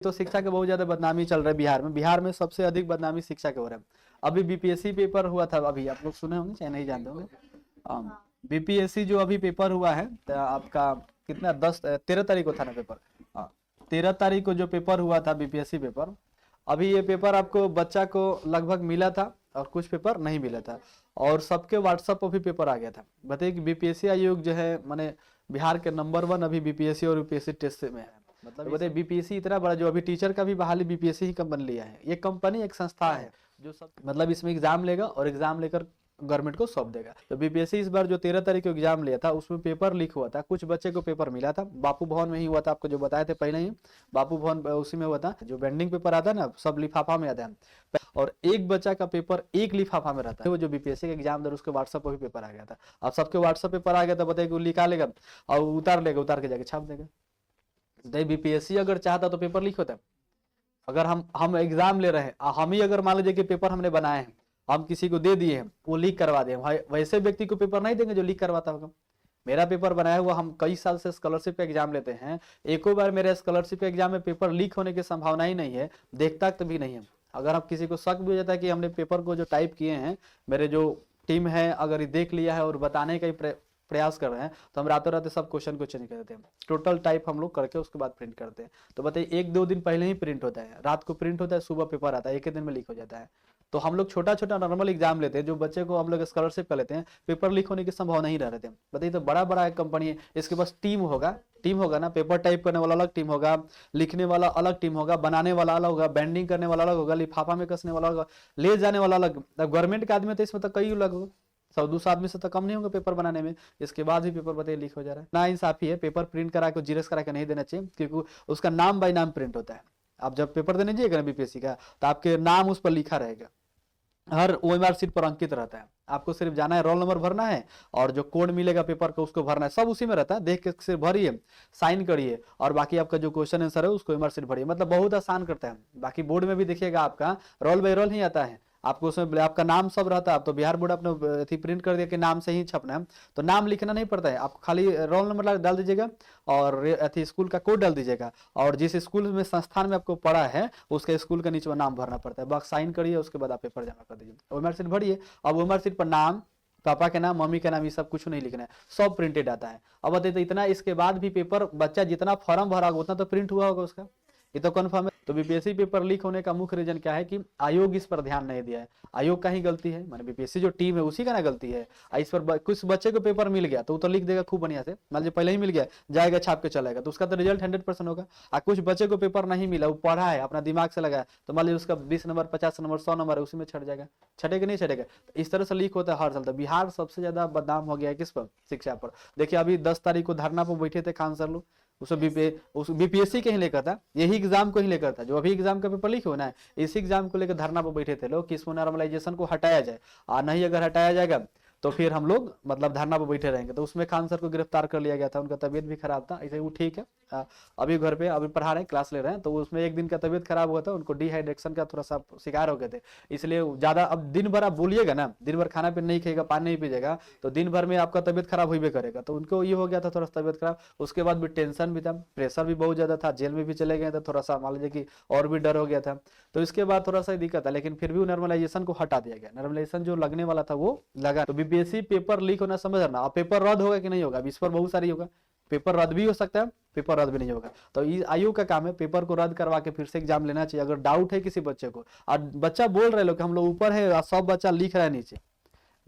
तो शिक्षा के बहुत ज्यादा बदनामी चल रहा है बिहार में। बिहार में सबसे अधिक बदनामी शिक्षा के हो रहा है। अभी बीपीएससी पेपर हुआ था, अभी आप लोग सुने होंगे चाहे नहीं जानते होंगे। बीपीएससी जो अभी पेपर हुआ है तो आपका कितना 13 तारीख को था ना पेपर। 13 तारीख को जो पेपर हुआ था बीपीएससी पेपर, अभी ये पेपर आपको बच्चा को लगभग मिला था और कुछ पेपर नहीं मिला था, और सबके व्हाट्सएप पर भी पेपर आ गया था। बताइए कि बीपीएससी आयोग जो है माने बिहार के नंबर 1 अभी बीपीएससी और यूपीएससी टेस्ट में है। मतलब तो बताइए बीपीएससी इतना बड़ा, जो अभी टीचर का भी बहाली बीपीएससी ही कंपनी लिया है। ये कंपनी एक संस्था है जो सब मतलब इसमें एग्जाम लेगा और एग्जाम लेकर गवर्नमेंट को सौंप देगा। तो बीपीएससी इस बार जो 13 तारीख को एग्जाम लिया था उसमें पेपर लीक हुआ था। कुछ बच्चे को पेपर मिला था, बापू भवन में ही हुआ था, आपको जो बताए थे पहले ही, बापू भवन उसी में हुआ था। जो बेंडिंग पेपर आता है ना, सब लिफाफा में आता है, और एक बच्चा का पेपर एक लिफाफा में रहता है। वो जो बीपीएससी का एग्जाम दे उसके व्हाट्सएप पर भी पेपर आ गया था। अब सबके व्हाट्सएप पेपर आ गया था, बताइए वो निकालेगा और उतार लेगा, उतार के जाके छाप देगा। बीपीएससी अगर चाहता तो पेपर लीक होता है। अगर हम एग्जाम ले रहे हैं, हम ही अगर मान लीजिए कि पेपर हमने बनाए हैं, हम किसी को दे दिए हैं, वो लीक करवा दे, वैसे व्यक्ति को पेपर नहीं देंगे जो लीक करवाता होगा। मेरा पेपर बनाया हुआ, हम कई साल से स्कॉलरशिप पे एग्जाम लेते हैं, एको बार मेरे स्कॉलरशिप एग्जाम में पेपर लीक होने की संभावना ही नहीं है, देखता तक भी नहीं है। अगर आप किसी को शक भी हो जाता है कि हमने पेपर को जो टाइप किए हैं, मेरे जो टीम है अगर ये देख लिया है और बताने का प्रयास कर रहे हैं, तो हम रातों रात सब क्वेश्चन को चेंज कर देते हैं, टोटल टाइप हम लोग करके उसके बाद प्रिंट करते हैं। तो बताइए 1-2 दिन पहले ही प्रिंट होता है, रात को प्रिंट होता है, सुबह पेपर आता है, एक ही दिन में लीक हो जाता है। तो हम लोग छोटा छोटा नॉर्मल एग्जाम लेते हैं, जो बच्चे को हम लोग स्कॉलरशिप का लेते हैं, पेपर लीक होने की संभावना नहीं रहते हैं। बताइए तो बड़ा बड़ा एक कंपनी है, इसके पास टीम होगा ना, पेपर टाइप करने वाला अलग टीम होगा, लिखने वाला अलग टीम होगा, बनाने वाला अलग होगा, बेंडिंग करने वाला अलग होगा, लिफाफा में कसने वाला होगा, ले जाने वाला अलग। गवर्नमेंट का आदमी तो इसमें तो कई अलग होगा, 100-200 आदमी से तो कम नहीं होगा पेपर बनाने में। इसके बाद भी पेपर बताइए लीक हो जा रहा है। ना इंसाफी है, पेपर प्रिंट करा के जीरोक्स करा के नहीं देना चाहिए, क्योंकि उसका नाम बाय नाम प्रिंट होता है। आप जब पेपर देने जाइएगा ना बीपीएससी का, तो आपके नाम उस पर लिखा रहेगा, हर ओएमआर सीट पर अंकित रहता है। आपको सिर्फ जाना है, रोल नंबर भरना है, और जो कोड मिलेगा पेपर का उसको भरना है, सब उसी में रहता है। देख के सिर्फ भरिए, साइन करिए, और बाकी आपका जो क्वेश्चन आंसर है उसको ओएमआर सीट भरिए। मतलब बहुत आसान करता है। बाकी बोर्ड में भी देखिएगा आपका रोल बाय रोल ही आता है, आपको उसमें आपका नाम सब रहता है। अब तो बिहार बोर्ड अपने प्रिंट कर दिया कि नाम से ही छपना है, तो नाम लिखना नहीं पड़ता है, आपको खाली रोल नंबर डाल दीजिएगा और स्कूल का कोड डाल दीजिएगा, और जिस स्कूल में संस्थान में आपको पढ़ा है उसके स्कूल के नीचे नाम भरना पड़ता है। बस साइन करिए, उसके बाद आप पेपर जमा कर दीजिए, ओएमआर सीट भरिए। अब ओएमआर सीट पर नाम, पापा के नाम, मम्मी के नाम, ये सब कुछ नहीं लिखना है, सब प्रिंटेड आता है। अब बताइए तो इतना, इसके बाद भी पेपर बच्चा जितना फॉर्म भरा होगा उतना तो प्रिंट हुआ होगा उसका, ये तो कन्फर्म है। तो बीपीएससी पेपर लीक होने का मुख्य रीजन क्या है कि आयोग इस पर ध्यान नहीं दिया है। आयोग का ही गलती है, माने बीपीएससी जो टीम है उसी का ना गलती है। इस पर कुछ बच्चे को पेपर मिल गया तो वो तो लिख देगा खूब बढ़िया से, मान लीजिए पहले ही मिल गया, जाएगा छाप के चलेगा, तो उसका तो रिजल्ट 100% होगा। और कुछ बच्चे को पेपर नहीं मिला, वो पढ़ा है, अपना दिमाग से लगाया, तो मान लीजिए उसका 20 नंबर, 50 नंबर, 100 नंबर है, उसी में छट जाएगा। छटेगा नहीं छटेगा, तो इस तरह से लीक होता है हर साल। तो बिहार सबसे ज्यादा बदनाम हो गया है किस पर? शिक्षा पर। देखिए अभी 10 तारीख को धरना पर बैठे थे खान सर लोग, उस बीपीएससी के ही लेकर था, यही एग्जाम को ही लेकर था, जो अभी एग्जाम का पेपर लीक होना है, इसी एग्जाम को लेकर धरना पर बैठे थे लोग कि इसको नॉर्मलाइजेशन को हटाया जाए, और नहीं अगर हटाया जाएगा तो फिर हम लोग मतलब धरना पर बैठे रहेंगे। तो उसमें खान सर को गिरफ्तार कर लिया गया था, उनका तबीयत भी खराब था। ऐसे वो ठीक है, अभी घर पे अभी पढ़ा रहे हैं, क्लास ले रहे हैं। तो उसमें एक दिन का तबीयत खराब हुआ था, उनको डिहाइड्रेशन का थोड़ा सा शिकार हो गए थे, इसलिए ज्यादा अब दिन भर आप बोलिएगा ना, दिन भर खाना पीना नहीं खाएगा, पानी नहीं पीजिएगा, तो दिन भर में आपका तबीयत खराब हुई करेगा। तो उनको ये हो गया था थोड़ा सा तबीयत खराब, उसके बाद भी टेंशन भी था, प्रेशर भी बहुत ज्यादा था, जेल में भी चले गए थे, थोड़ा सा मान लीजिए कि और भी डर हो गया था। तो इसके बाद थोड़ा सा दिक्कत है, लेकिन फिर भी नॉर्मलाइजेशन को हटा दिया गया। नॉर्मलाइजेशन जो लगने वाला था वो लगा। तो बीपीएससी पेपर लीक होना समझ रहा, अब पेपर रद्द होगा कि नहीं होगा, इस पर बहुत सारी होगा, पेपर रद्द भी हो सकता है, पेपर रद्द भी नहीं होगा। तो आयोग का काम है पेपर को रद्द करवा के फिर से एग्जाम लेना चाहिए। अगर डाउट है किसी बच्चे को, और बच्चा बोल रहे लोग कि हम लोग ऊपर है, सब बच्चा लिख रहा है नीचे,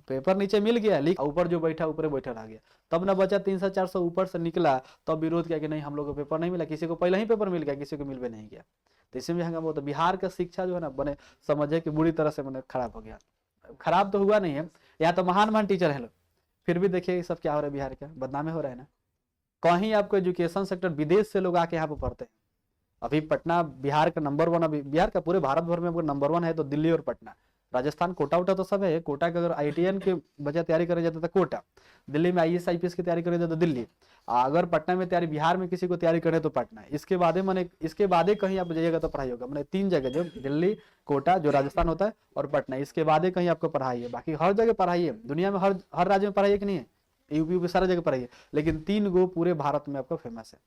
पेपर नीचे मिल गया, लिख ऊपर जो बैठा ऊपर बैठा रह गया, तब ना बच्चा 300-400 ऊपर से निकला, तब विरोध किया कि नहीं हम लोग को पेपर नहीं मिला, किसी को पहले ही पेपर मिल गया, किसी को मिल भी नहीं गया। तो इसमें हंगामा। तो बिहार का शिक्षा जो है ना, बने समझे कि बुरी तरह से मैंने खराब हो गया। खराब तो हुआ नहीं है, यहाँ तो महान महान टीचर है लोग, फिर भी देखिए सब क्या हो रहा है, बिहार का बदनामी हो रहा है ना। कहीं आपको एजुकेशन सेक्टर विदेश से लोग आके यहाँ पे पढ़ते हैं। अभी पटना बिहार का नंबर 1, अभी बिहार का पूरे भारत भर में अगर नंबर 1 है तो दिल्ली और पटना। राजस्थान कोटा उटा तो सब है, कोटा का अगर आईटीएन के बच्चा तैयारी करे जाता था कोटा, दिल्ली में आईएएस आईपीएस की तैयारी करे जाता तो दिल्ली, अगर पटना में तैयारी, बिहार में किसी को तैयारी करे तो पटना। इसके बाद मैंने इसके बाद कहीं आप जाइएगा तो पढ़ाई होगा, मैंने 3 जगह, जो दिल्ली, कोटा जो राजस्थान होता है, और पटना, इसके बाद कहीं आपको पढ़ाई है। बाकी हर जगह पढ़ाई है, दुनिया में हर राज्य में पढ़ाई है कि नहीं है, यूपी सारा जगह पढ़ाई है, लेकिन 3 गो पूरे भारत में आपका फेमस है।